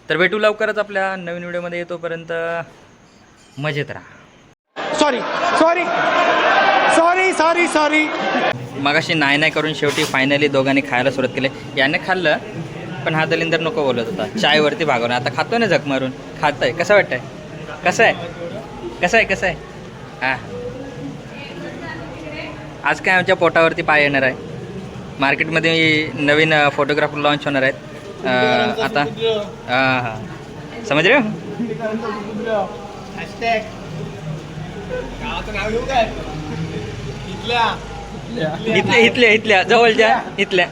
तर भेटू लवकरच आपल्या नवीन व्हिडिओमध्ये. येतोपर्यंत मजेत राहा. Sorry sorry sorry sorry sorry. मगाशी नाही करून शेवटी फायनली दोघांनी खायला सुरुवात केली. याने खाल्लं पण हा दलिंदर नको बोलत होता. चायवरती भागवणं. आता खातो ना झक मारून. खात आहे. कसं वाटतंय? कसं आहे कसं आहे कसं आहे हां. आज काय आमच्या पोटावरती पाय येणार आहे. मार्केटमध्ये नवीन फोटोग्राफर लॉन्च होणार आहेत आता. हां हां समज रे. इथल्या जवळच्या इथल्या.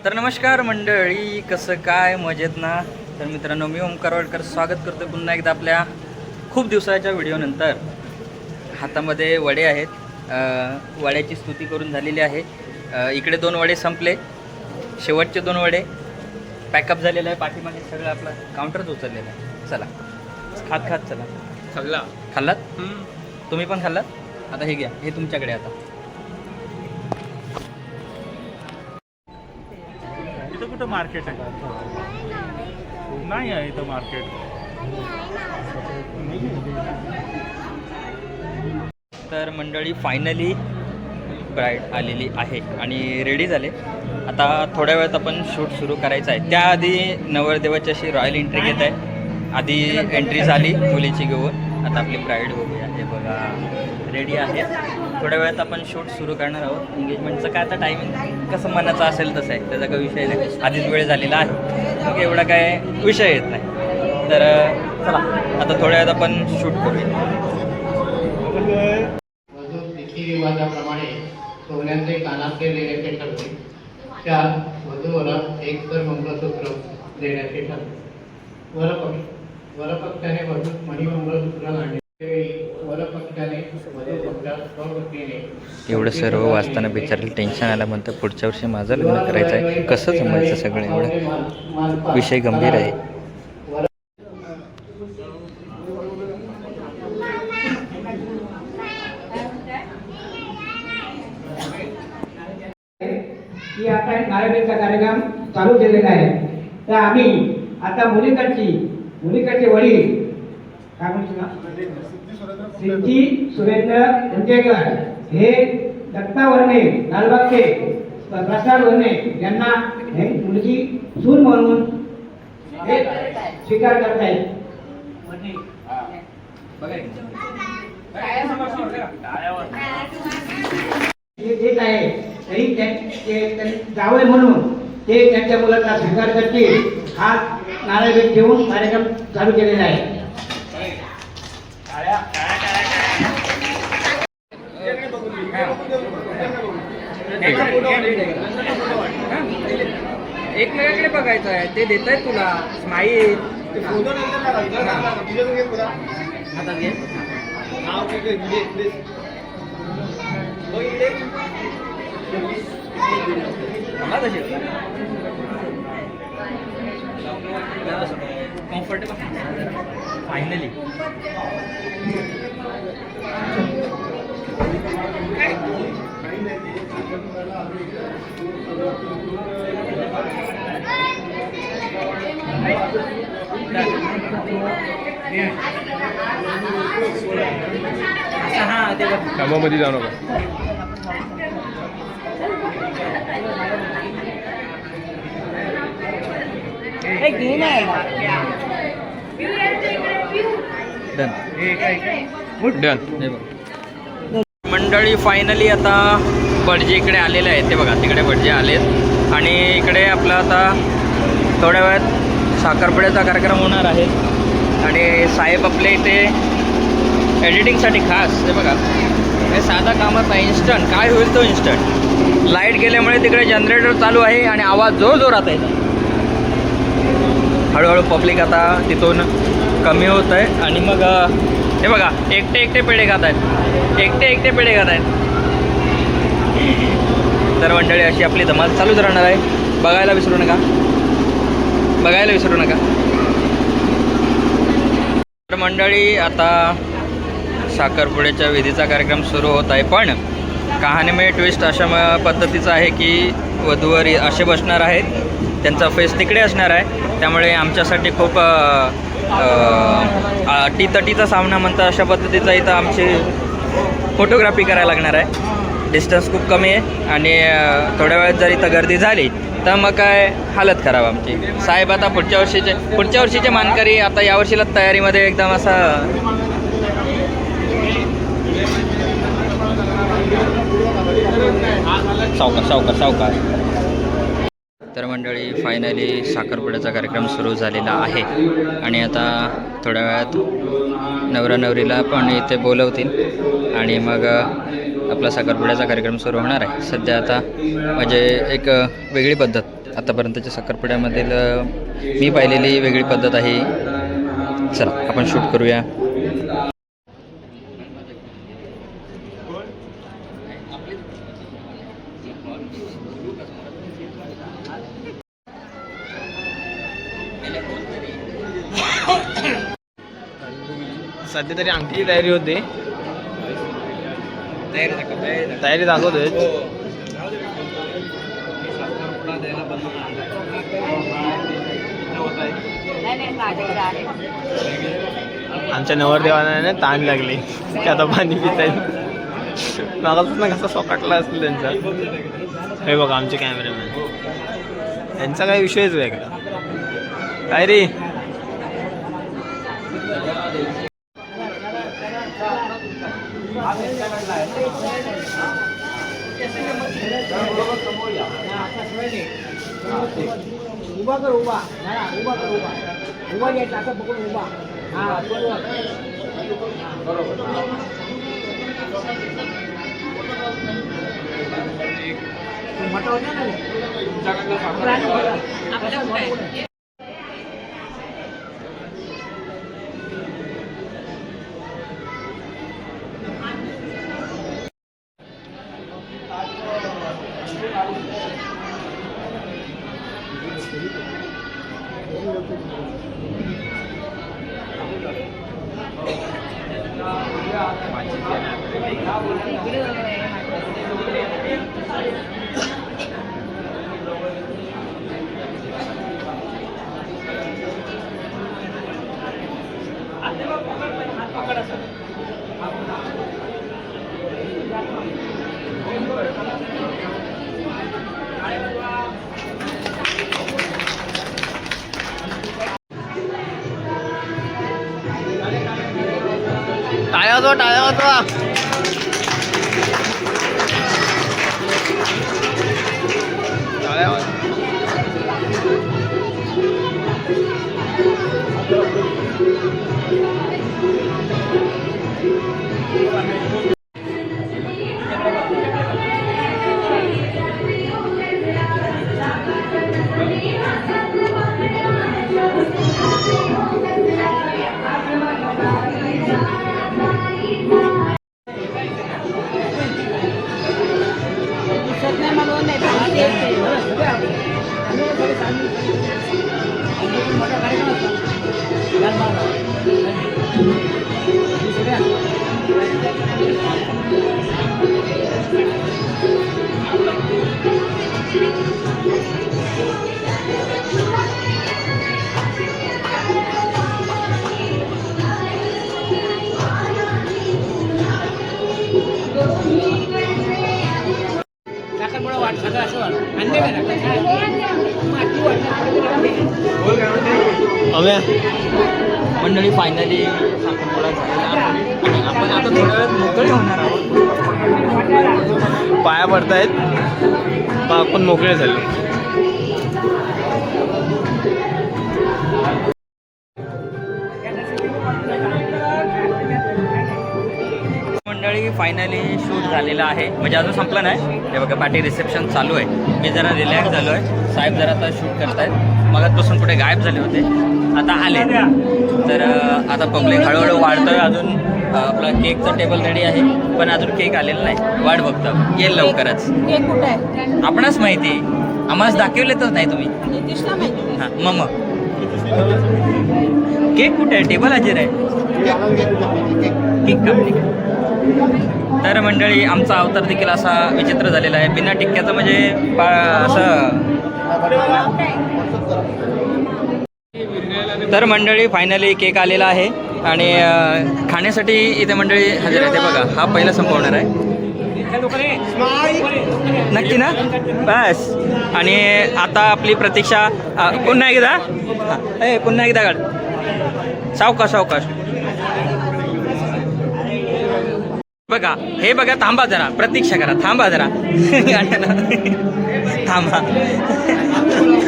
तर नमस्कार मंडळी, कसं काय मजेत ना. तर मित्रांनो, मी ओमकार वाडकर स्वागत करतो पुन्हा एकदा आपल्या खूप दिवसाच्या व्हिडिओनंतर. हातामध्ये वडे आहेत. वड्याची स्तुती करून झालेली आहे. इकडे 2 वडे संपले. शेवटचे 2 वडे पॅकअप झालेलं आहे. पाठीमागे सगळं आपलं काउंटरच उचललेलं आहे. चला खात खात चला. खाल्लात तुम्ही पण खाल्लात. आता हे घ्या, हे तुमच्याकडे. आता इथं कुठं मार्केट आहे? नाही आहे इथं मार्केट. तर मंडळी फायनली ब्राईड आलेली आहे आणि रेडी झाले. आता थोड्या वेळात आपण शूट सुरू करायचं आहे. त्याआधी नवरदेवाची अशी रॉयल एंट्री घेत आहे. आधी एंट्री झाली मुलीची घेऊन. आता आपली ब्राईड बघूया. हे बघा रेडी आहे. थोड्या वेळात आपण शूट सुरू करणार आहोत. एंगेजमेंटचं काय आता टायमिंग कसं मनाचं असेल तसं आहे. त्याचा काही विषय नाही. आधीच वेळ झालेला आहे मग एवढा काय विषय येत नाही. तर चला आता थोड्या वेळात आपण शूट करूया. रीतिरिवाजाप्रमाणे सोन्याचे कानातले देण्याचे ठरते. त्या वधूवरा एक तर मंगळसूत्र देण्याचे ठरते. वरपक्षाने वधूस मणिमंगळसूत्र घालणे. वरपक्षाने वधूपक्षास स्वपत्नीने. एवढं सर्व वाचताना बिचारायला टेन्शन आलं. म्हणतं पुढच्या वर्षी माझं लग्न करायचं आहे. कसं जमायचं सगळं. एवढं विषय गंभीर आहे. की आता एक नारळीचा कार्यक्रम चालू केलेला आहे. तर आम्ही आता मुलीकडचे वडील काय म्हणतो ना, सिद्धी सुरेंद्र उंटेकर हे दत्ता वर्णे लालबागचे प्रसाद वर्णे यांना हे मुलगी सून म्हणून हे स्वीकार करतायत. येत आहे तरी जावं म्हणून ते त्यांच्या मुलाचा स्वीकार करतील. हा नारळ भेट घेऊन कार्यक्रम चालू केलेला आहे. एकमेकांकडे बघायचं आहे. ते देत आहेत तुला स्माईल. हातात घे. Comfortable finally. हा ते कामामध्ये जाऊ नका. डन. मंडळी फायनली आता भटजी इकडे आलेले आहेत. ते बघा तिकडे भटजी आलेत आणि इकडे आपला आता थोड्या वेळात साखरपुड्याचा कार्यक्रम होणार आहे. आणि साहेब आपले इथे एडिटिंगसाठी खास. हे बघा हे साधा कामाचा इन्स्टंट काय होईल तो इन्स्टंट. लाईट गेल्यामुळे तिकडे जनरेटर चालू आहे आणि आवाज जोरात आहे. हळूहळू पब्लिक आता तिथून कमी होत आहे. आणि मग हे बघा एकटे पेढे खात आहेत. एकटे पेढे खात आहेत. तर मंडळी अशी आपली धमाल चालूच राहणार आहे. बघायला विसरू नका. तर मंडळी आता साखरपुड्याच्या विधीचा कार्यक्रम सुरू होत आहे. पण कहाणीमय ट्विस्ट अशा पद्धतीचा आहे की वधूवर असे बसणार आहेत, त्यांचा फेस तिकडे असणार आहे. त्यामुळे आमच्यासाठी खूप टीतटीचा सामना म्हणतात अशा पद्धतीचा इथं आमची फोटोग्राफी करायला लागणार आहे. डिस्टन्स खूप कमी आहे आणि थोड्या वेळात जर इथं गर्दी झाली तर मग काय हालत खराब आमची. साहेब आता पुढच्या वर्षीचे मानकरी आता यावर्षीला तयारीमध्ये एकदम असा सावकार. तर मंडळी फायनली साखरपुड्याचा कार्यक्रम सुरू झालेला आहे आणि आता थोड्या वेळात नवरा नवरीला पण इथे बोलवतील आणि मग आपला साखरपुड्याचा कार्यक्रम सुरू होणार आहे. सध्या आता म्हणजे एक वेगळी पद्धत आतापर्यंतच्या साखरपुड्यामधील मी पाहिलेली वेगळी पद्धत आहे. चला आपण शूट करूया. सध्या तरी अंगठीची तयारी होते. तयारी दाखवतोय. आमच्या नवरदेवाला ताण लागली की आता पाणी पिता येईल. मागापासून कसा सॉकाटला असेल त्यांचा. हे बघा आमचे कॅमेरामॅन, त्यांचा काही विषयच वेगळा. काय रे उभा कर, उभा घ्यायचा असं पकडून उभा. हा टाळ्या वाजवा. मंडळी फायनली साखरपुडा झालेला आहे आणि आपण आता थोड्या वेळात मोकळे होणार आहोत. पाया पडतायत, मग आपण मोकळे झालो. मंडळी फायनली शूट झालेला आहे, म्हणजे अजून संपलं नाही. हे बघा पार्टी रिसेप्शन चालू आहे. मी जरा रिलॅक्स झालो आहे. साहेब जरा आता शूट करतायत. मगातपासून कुठे गायब झाले होते, आता आले. तर आता पब्लिक हळूहळू वाढतोय. अजून आपला केकचं टेबल रेडी आहे, पण अजून केक आलेला नाही. वाट बघतो, येईल लवकरच. केक कुठे आहे? आपणच माहिती, आम्हाला दाखवलेतच नाही तुम्ही. नितीशला माहिती. हां मग केक कुठे आहे? टेबल हजर आहे. केक का? ठीक आहे. तर मंडळी आमचा अवतार देखील असा विचित्र झालेला आहे. बिना टिक्क्याचं म्हणजे असं. तर मंडळी फायनली केक आलेला आहे आणि खाण्यासाठी इथे मंडळी हजर आहे. ते बघा, हा पहिला संपवणार आहे. नक्की ना? बस. आणि आता आपली प्रतीक्षा पुन्हा एकदा पुन्हा एकदा काढ. सावकाश सावकाश. बघा हे बघा, थांबा जरा, प्रतीक्षा करा, थांबा जरा. थांबा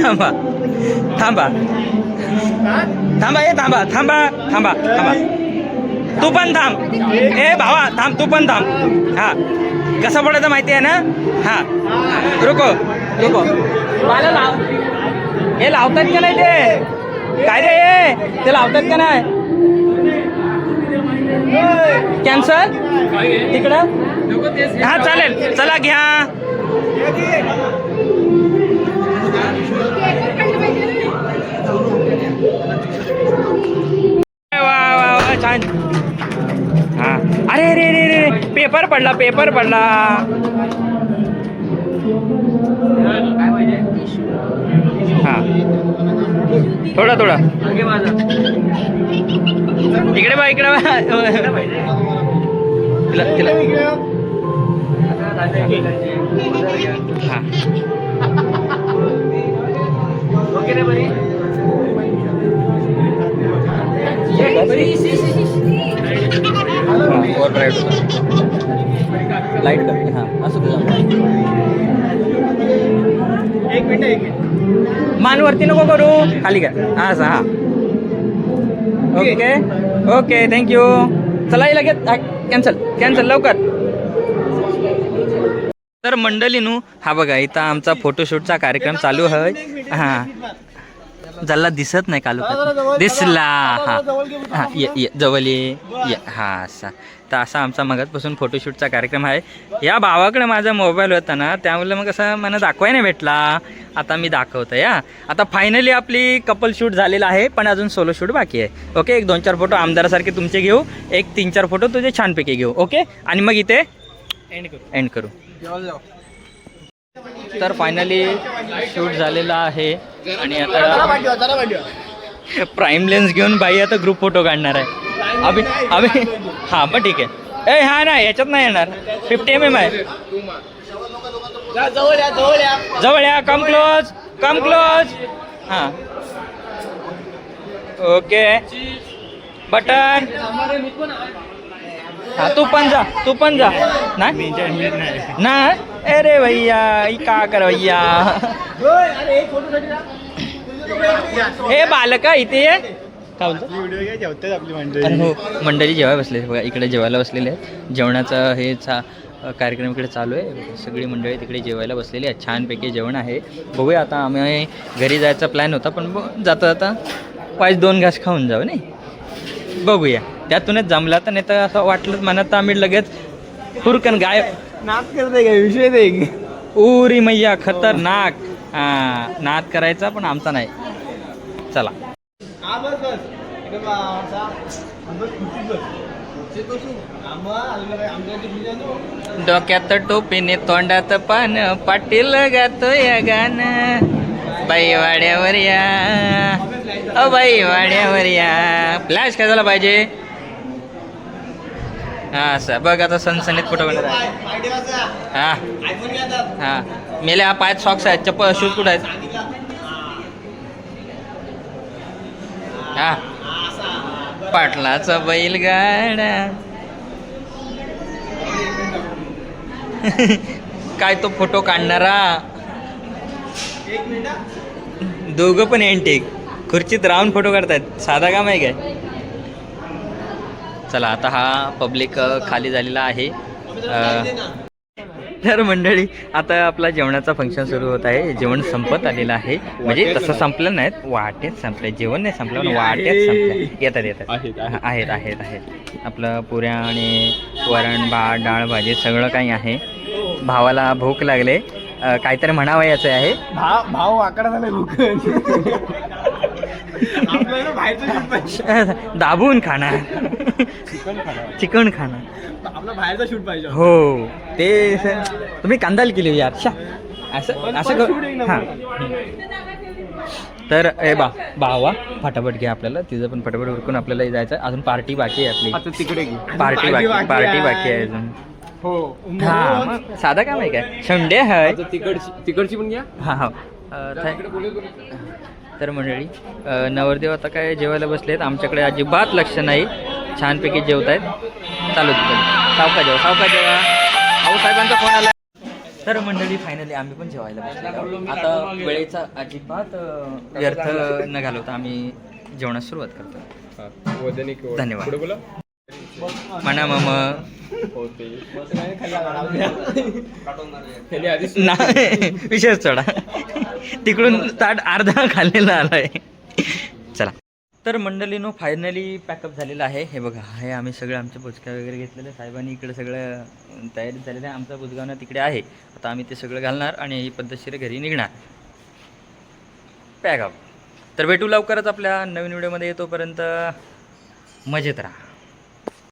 थांबा थांबा थांबा हे थांबा थांबा थांबा थांबा. तू पण थांब. ए भावा थांब, तू पण थांब. हा, कसं पडायचं माहिती आहे ना? हा, रुको रुको. मला लाव. हे लावतात का नाही ते? काय रे, ते लावतात का नाही? कॅन्सर तिकडं. हा चालेल, चला घ्या. वा वा वा, छान. हा, अरे रे रे रे, पेपर पडला, पेपर पडला. हा, थोडा थोडा इकडे बा, इकडे बा. तिला तिला. हा, लाईट कमी. हां असं एक मिनिट. मानवरती नको करू, खाली का? हां असं. हां ओके ओके, थँक्यू. चला लगेच कॅन्सल कॅन्सल लवकर. तर मंडळीनू, हा बघा इथं आमचा फोटोशूटचा कार्यक्रम चालू आहे. हां, ज्याला दिसत नाही कालू दिसला. हा हा, ये जवळ ये. हा असा. तर असा आमचा मगाचपासून फोटोशूटचा कार्यक्रम आहे. या भावाकडे माझा मोबाईल होता ना, त्यामुळे मग असं मला दाखवाय नाही भेटला. आता मी दाखवतो या. आता फायनली आपली कपल शूट झालेला आहे, पण अजून सोलो शूट बाकी आहे. ओके, एक 2-4 फोटो आमदारासारखे तुमचे घेऊ, एक 3-4 फोटो तुझे छानपैकी घेऊ. ओके, आणि मग इथे एंड करू. तर फायनली शूट झालेला आहे आणि आता प्राईम लेन्स घेऊन बाई आता ग्रुप फोटो काढणार आहे. अभि हां पण ठीक आहे. हा ना, याच्यात नाही येणार. 50 mm आहे. जवळ या. Come close. हां ओके, बटन. हा, तू पण जा ना. अरे भैया का कर भैया. हे बालका इथे ये. काय बोलतो? हो, मंडळी जेवायला बसले बघा, इकडे जेवायला बसलेले आहेत. जेवणाचं हे कार्यक्रम इकडे चालू आहे. सगळी मंडळी तिकडे जेवायला बसलेली आहे. छानपैकी जेवण आहे. बघूया आता. आम्ही घरी जायचा प्लॅन होता, पण जाता 2 घास खाऊन जाऊ नाही. बघूया, त्यातूनच जमला. तर नाही तर असं वाटलं मनात आम्ही लगेच हुरकन गायब. नाच करते काय विषय ते? उरी मैया खतरनाक. नाद करायचा, पण आमचा नाही. चला. डोक्यात टोपीने तोंडात पान, पाटील गातो या गाणं. बाई वाड्यावर या, बाई वाड्यावर या. फ्लॅश काय झाला पाहिजे. हा असं बघ, आता सनसनीत फोटो बनवत आहे. हा मेले. हा पायात सॉक्स आहेत, चप्पल शूज कुठं आहेत. हा, पाटलाचा बैलगाडा. काय तो फोटो काढणारा. दोघं पण एंटेक खुर्चीत राहून फोटो काढतायत. साधा काम आहे काय. चला, आता हा पब्लिक खाली झालेला आहे. तर मंडळी, आता आपला जेवणाचा फंक्शन सुरू होत आहे. जेवण संपत आलेलं आहे, म्हणजे तसं संपलं नाहीत, वाटेत संपलं. जेवण नाही संपलं, पण वाटेत संपलं. येतात आहेत. आपलं पुऱ्या आणि वरण भात डाळ भाजी सगळं काही आहे. भावाला भूक लागले, काहीतरी म्हणावं याचं आहे. भाव आकडा झाला भूक. आपल्याला बाहेरचं शूट पाहिजे. दाबून खाणार. चिकन खाणार. आपला बाहेरचा शूट पाहिजे. हो ते तुम्ही कांदाल केली यार शा असं असं पण कर shoot एक हां. नंबर. तर ए भावा फटाफट घ्या आपल्याला तिचं पण फटाफट उरकून आपल्याला जायचं आहे. अजून पार्टी बाकी आहे आता तिकडे घे. पार्टी बाकी आहे अजून. हो. हा मग साधा काम आहे काय संडे आहे. आता तिकडची पण घ्या. हा हा तर मंडळी नवरदेव आता काय जेवायला बसलेत. आमच्याकडे अजिबात लक्ष नाही. छानपैकी जेवत आहेत. चालू सावका जेवा. भाऊ साहेबांचा फोन आला. तर मंडळी फायनली आम्ही पण जेवायला बसलो. आता वेळेचा अजिबात व्यर्थ न घालवता आम्ही जेवणास सुरुवात करतो. धन्यवाद. म्हणा मम नाही विशेष चढा तिकडून ताट अर्धा खाल्लेला आलाय. चला तर मंडळीनो फायनली पॅकअप झालेलं आहे. हे बघा हे आम्ही सगळं आमच्या बुचक्या वगैरे घेतलेलं साहेबांनी इकडे सगळं तयारी झालेलं आहे. आमचा बुजगावना तिकडे आहे. आता आम्ही ते सगळं घालणार आणि ही पद्धतशीर घरी निघणार. पॅकअप. तर भेटू लवकरच आपल्या नवीन व्हिडिओमध्ये. येतोपर्यंत मजेत राहा.